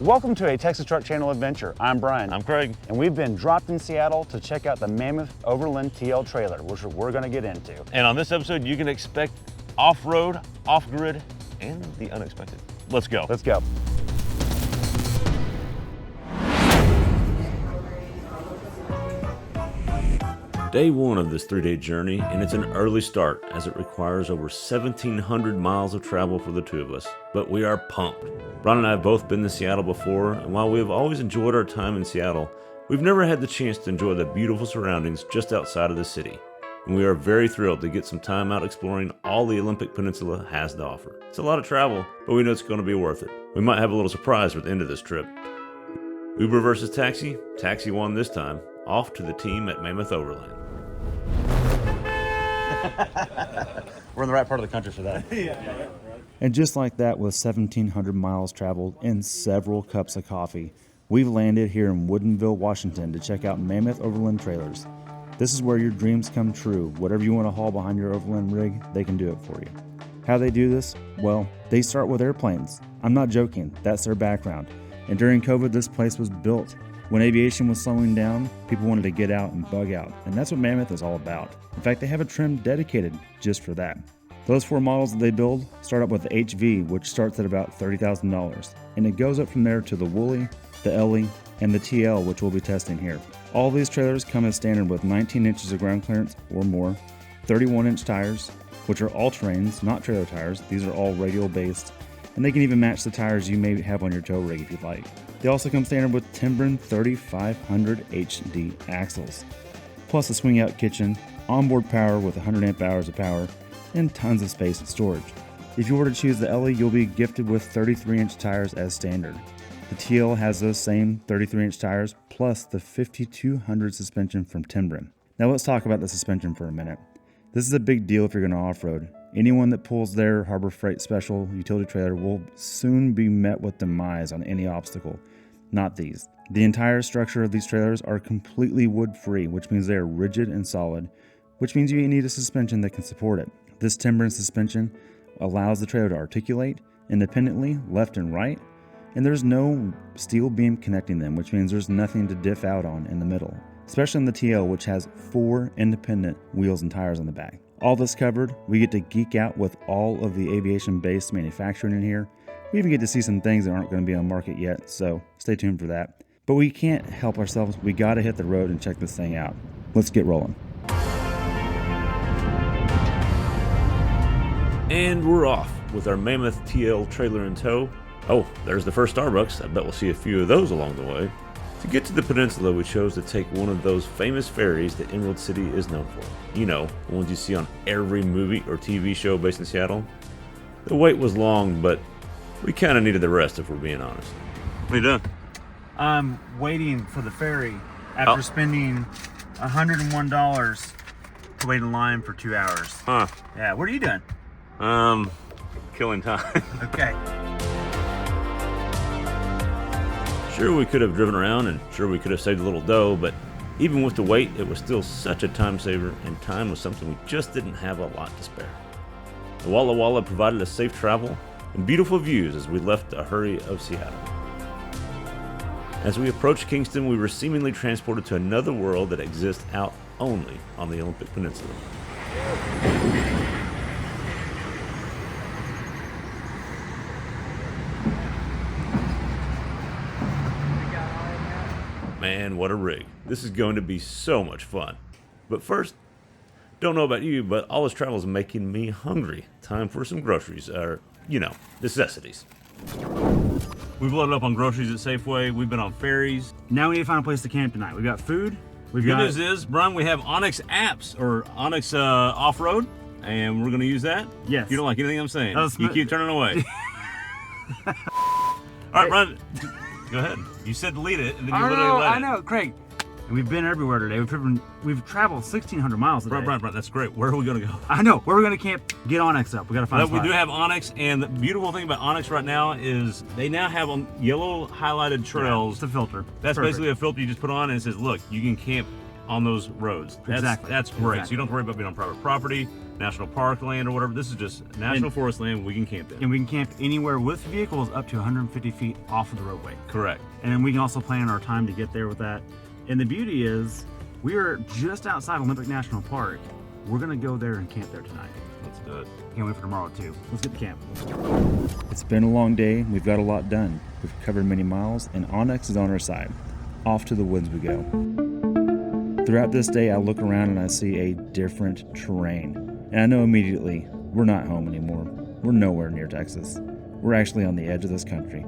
Welcome to a Texas Truck Channel adventure. I'm Brian. I'm Craig. And we've been dropped in Seattle to check out the Mammoth Overland TL trailer, which we're going to get into. And on this episode, you can expect off-road, off-grid, and the unexpected. Let's go. Let's go. Day one of this 3-day journey, and it's an early start as it requires over 1,700 miles of travel for the two of us. But we are pumped. Ron and I have both been to Seattle before, and while we have always enjoyed our time in Seattle, we've never had the chance to enjoy the beautiful surroundings just outside of the city. And we are very thrilled to get some time out exploring all the Olympic Peninsula has to offer. It's a lot of travel, but we know it's going to be worth it. We might have a little surprise at the end of this trip. Uber versus taxi? Taxi won this time. Off to the team at Mammoth Overland. We're in the right part of the country for that. Yeah. And just like that, with 1,700 miles traveled and several cups of coffee, we've landed here in Woodinville, Washington to check out Mammoth Overland Trailers. This is where your dreams come true. Whatever you want to haul behind your Overland rig, they can do it for you. How they do this? Well, they start with airplanes. I'm not joking, that's their background. And during COVID, this place was built. When aviation was slowing down, people wanted to get out and bug out, and that's what Mammoth is all about. In fact, they have a trim dedicated just for that. Those 4 models that they build start up with the HV, which starts at about $30,000, and it goes up from there to the Woolly, the LE, and the TL, which we'll be testing here. All these trailers come as standard with 19 inches of ground clearance or more, 31-inch tires, which are all-terrains, not trailer tires. These are all radial based, and they can even match the tires you may have on your tow rig if you'd like. They also come standard with Timbren 3500 HD axles, plus a swing-out kitchen, onboard power with 100 amp hours of power, and tons of space and storage. If you were to choose the LE, you'll be gifted with 33-inch tires as standard. The TL has those same 33-inch tires, plus the 5200 suspension from Timbren. Now let's talk about the suspension for a minute. This is a big deal if you're going to off-road. Anyone that pulls their Harbor Freight Special utility trailer will soon be met with demise on any obstacle. Not these. The entire structure of these trailers are completely wood-free, which means they are rigid and solid, which means you need a suspension that can support it. This Timbren suspension allows the trailer to articulate independently left and right, and there's no steel beam connecting them, which means there's nothing to diff out on in the middle, especially in the TL, which has 4 independent wheels and tires on the back. All this covered, we get to geek out with all of the aviation-based manufacturing in here. We even get to see some things that aren't going to be on market yet, so stay tuned for that. But we can't help ourselves. We got to hit the road and check this thing out. Let's get rolling. And we're off with our Mammoth TL trailer in tow. Oh, there's the first Starbucks. I bet we'll see a few of those along the way. To get to the peninsula, we chose to take one of those famous ferries that Emerald City is known for. You know, the ones you see on every movie or TV show based in Seattle. The wait was long, but we kind of needed the rest if we're being honest. What are you doing? I'm waiting for the ferry after spending $101 to wait in line for 2 hours. Huh. Yeah, what are you doing? Killing time. Okay. Sure, we could have driven around, and sure, we could have saved a little dough, but even with the wait, it was still such a time saver, and time was something we just didn't have a lot to spare. The Walla Walla provided us safe travel and beautiful views as we left the hurry of Seattle. As we approached Kingston, we were seemingly transported to another world that exists out only on the Olympic Peninsula. Man, what a rig. This is going to be so much fun. But first, don't know about you, but all this travel is making me hungry. Time for some groceries, or, necessities. We've loaded up on groceries at Safeway. We've been on ferries. Now we need to find a place to camp tonight. We've got food. Good news is, Brian, we have OnX apps, or OnX Off Road, and we're going to use that. Yes. You don't like anything I'm saying. You keep turning away. All right, Brian, go ahead. You said delete it, and then you literally let it. I know, Craig. And we've been everywhere today. We've traveled 1,600 miles today. Brian, that's great. Where are we going to go? I know. Where are we going to camp? Get OnX up. We got to find a spot. We do have OnX, and the beautiful thing about OnX right now is they now have on yellow highlighted trails. It's a filter. That's basically a filter you just put on, and it says, look, you can camp on those roads. That's great. Exactly. So you don't have to worry about being on private property. national park land or whatever. This is just national forest land we can camp in. And we can camp anywhere with vehicles up to 150 feet off of the roadway. Correct. And then we can also plan our time to get there with that. And the beauty is, we are just outside Olympic National Park. We're gonna go there and camp there tonight. Let's do it. Can't wait for tomorrow too. Let's get to camp. It's been a long day. We've got a lot done. We've covered many miles, and OnX is on our side. Off to the woods we go. Throughout this day, I look around and I see a different terrain. And I know immediately, we're not home anymore. We're nowhere near Texas. We're actually on the edge of this country.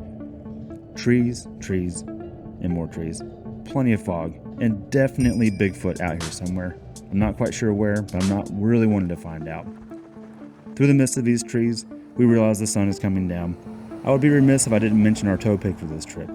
Trees, trees, and more trees. Plenty of fog, and definitely Bigfoot out here somewhere. I'm not quite sure where, but I'm not really wanting to find out. Through the midst of these trees, we realize the sun is coming down. I would be remiss if I didn't mention our tow pig for this trip.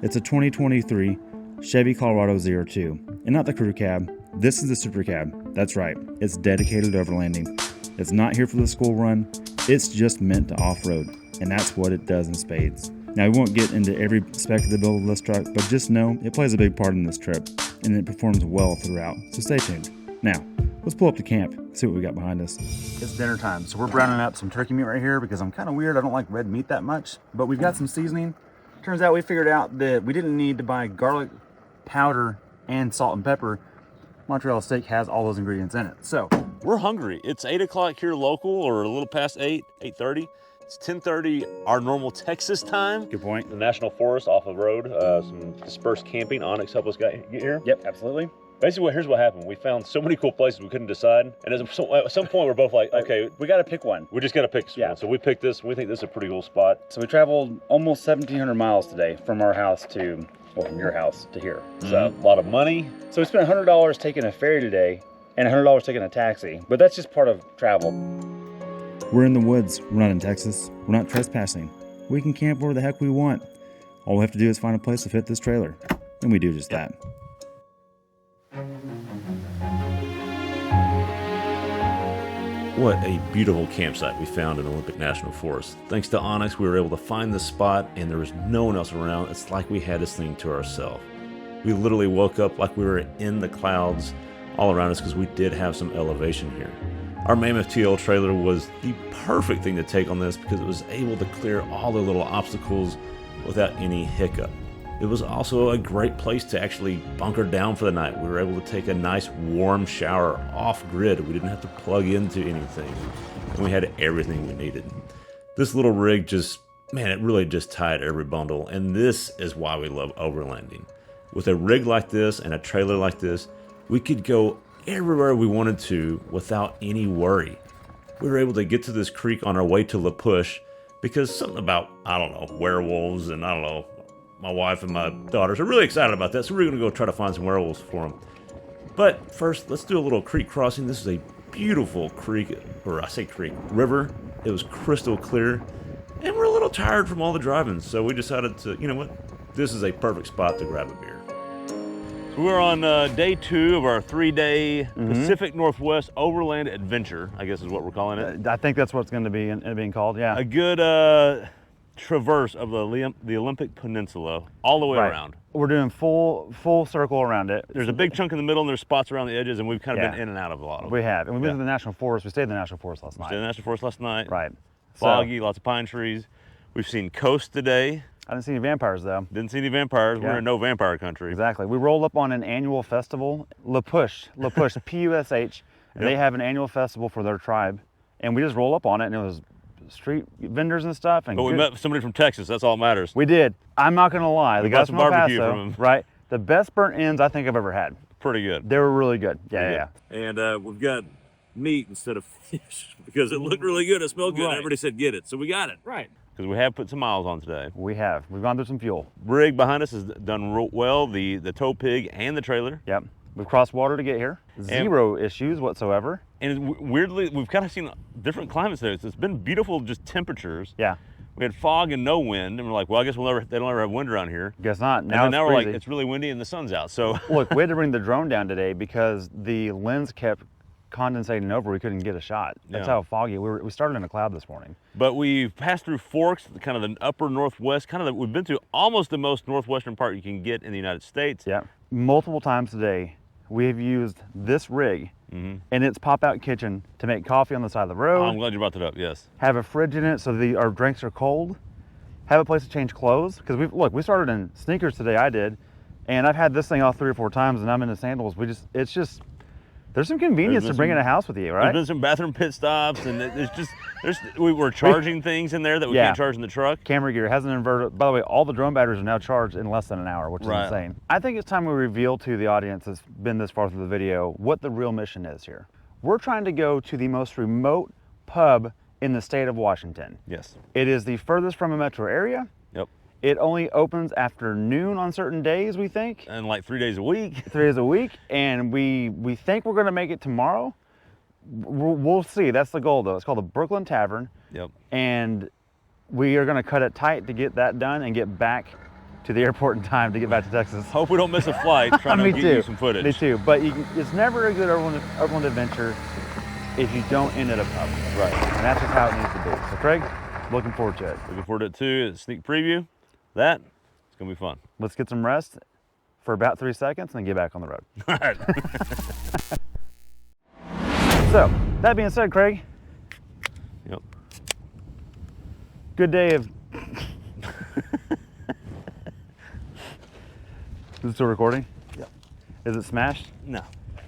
It's a 2023 Chevy Colorado Z02, and not the crew cab. This is the super cab. That's right, it's dedicated to overlanding. It's not here for the school run, it's just meant to off-road, and that's what it does in spades. Now, we won't get into every spec of the build of this truck, but just know it plays a big part in this trip, and it performs well throughout, so stay tuned. Now, let's pull up to camp, see what we got behind us. It's dinner time, so we're browning up some turkey meat right here because I'm kind of weird. I don't like red meat that much, but we've got some seasoning. Turns out we figured out that we didn't need to buy garlic powder and salt and pepper. Montreal steak has all those ingredients in it. So We're hungry. It's 8 o'clock here local, or a little past 8, 8:30. It's 10:30 our normal Texas time. good point. The National Forest off the road, some dispersed camping. OnX helped us get here. Yep, absolutely. Basically, here's what happened. We found so many cool places we couldn't decide. And at some point, we're both like, okay, We got to pick one. we just got to pick Yeah. one. So we picked this. We think this is a pretty cool spot. So we traveled almost 1,700 miles today from our house to, well, from your house to here. So a lot of money. So we spent $100 taking a ferry today and $100 taking a taxi, but that's just part of travel. We're in the woods. We're not in Texas. We're not trespassing. We can camp where the heck we want. All we have to do is find a place to fit this trailer. And we do just that. What a beautiful campsite we found in Olympic National Forest. Thanks to OnX, we were able to find this spot, and there was no one else around. It's like we had this thing to ourselves. We literally woke up like we were in the clouds all around us because we did have some elevation here. Our Mammoth TL trailer was the perfect thing to take on this because it was able to clear all the little obstacles without any hiccup. It was also a great place to actually bunker down for the night. We were able to take a nice warm shower off grid. We didn't have to plug into anything, and we had everything we needed. This little rig just, man, it really just tied every bundle, and this is why we love overlanding. With a rig like this and a trailer like this, we could go everywhere we wanted to without any worry. We were able to get to this creek on our way to La Push because something about, I don't know, werewolves, and I don't know, my wife and my daughters are really excited about that, so we're going to go try to find some werewolves for them. But first, let's do a little creek crossing. This is a beautiful creek, or I say creek, river. It was crystal clear, and we're a little tired from all the driving, so we decided to, you know what, this is a perfect spot to grab a beer. So we're on day 2 of our 3-day Pacific Northwest Overland adventure, I guess is what we're calling it. I think that's what's going to be being called, yeah. A good traverse of the Olympic Peninsula all the way around. We're doing full circle around it. There's a big chunk in the middle, and there's spots around the edges, and we've kind of Yeah. been in and out of a lot of them. We have, and we went to the National Forest. We stayed in the National Forest last Stayed in night. the National Forest last night. Right. Foggy, lots of pine trees. We've seen coast today. I didn't see any vampires though. Didn't see any vampires. Yeah. We're in no vampire country. Exactly. We rolled up on an annual festival, La Push, P-U-S-H. Yep. They have an annual festival for their tribe, and we just rolled up on it, and it was street vendors and stuff. And But we met somebody from Texas. That's all that matters. We did. I'm not gonna lie. The bought guys some from El barbecue Paso, from 'em. right? The best burnt ends I think I've ever had. Pretty good. They were really good. Yeah. And we've got meat instead of fish because it looked really good. It smelled good. Right. Everybody said get it. So we got it. Right. Because we have put some miles on today. We have. We've gone through some fuel. Rig behind us has done well, the tow pig and the trailer. Yep. We've crossed water to get here. Zero issues whatsoever. And weirdly, we've kind of seen different climates there. It's been beautiful, just temperatures. Yeah. We had fog and no wind, and we're like, well, I guess they don't ever have wind around here. Guess not. And Now then it's we're like, freezing. it's really windy and the sun's out. So Look, we had to bring the drone down today because the lens kept condensating over. We couldn't get a shot. That's Yeah. how foggy. We started in a cloud this morning. But we've passed through Forks, kind of the upper northwest, we've been to almost the most northwestern part you can get in the United States. Yeah. Multiple times today, we have used this rig and it's pop-out kitchen to make coffee on the side of the road. I'm glad you brought that up. Yes. Have a fridge in it so our drinks are cold. Have a place to change clothes because we started in sneakers today. I did, and I've had this thing off 3 or 4 times, and I'm into sandals. There's some convenience to bringing a house with you, right? There's been some bathroom pit stops, and we were charging things in there that we can't charge in the truck. Camera gear has an inverter. By the way, all the drone batteries are now charged in less than an hour, which is insane. I think it's time we reveal to the audience that's been this far through the video what the real mission is here. We're trying to go to the most remote pub in the state of Washington. Yes. It is the furthest from a metro area. Yep. It only opens after noon on certain days, we think. And like 3 days a week. 3 days a week, and we think we're gonna make it tomorrow. We'll see. That's the goal, though. It's called the Brooklyn Tavern. Yep. And we are gonna cut it tight to get that done and get back to the airport in time to get back to Texas. Hope we don't miss a flight trying to get you some footage. Me too. But it's never a good overland adventure if you don't end at a pub. Right. And that's just how it needs to be. So, Craig, looking forward to it. Looking forward to it too. It's a sneak preview. It's gonna be fun. Let's get some rest for about 3 seconds and then get back on the road. All right. So, that being said, Craig. Yep. Good day of... Is it still recording? Yep. Is it smashed? No.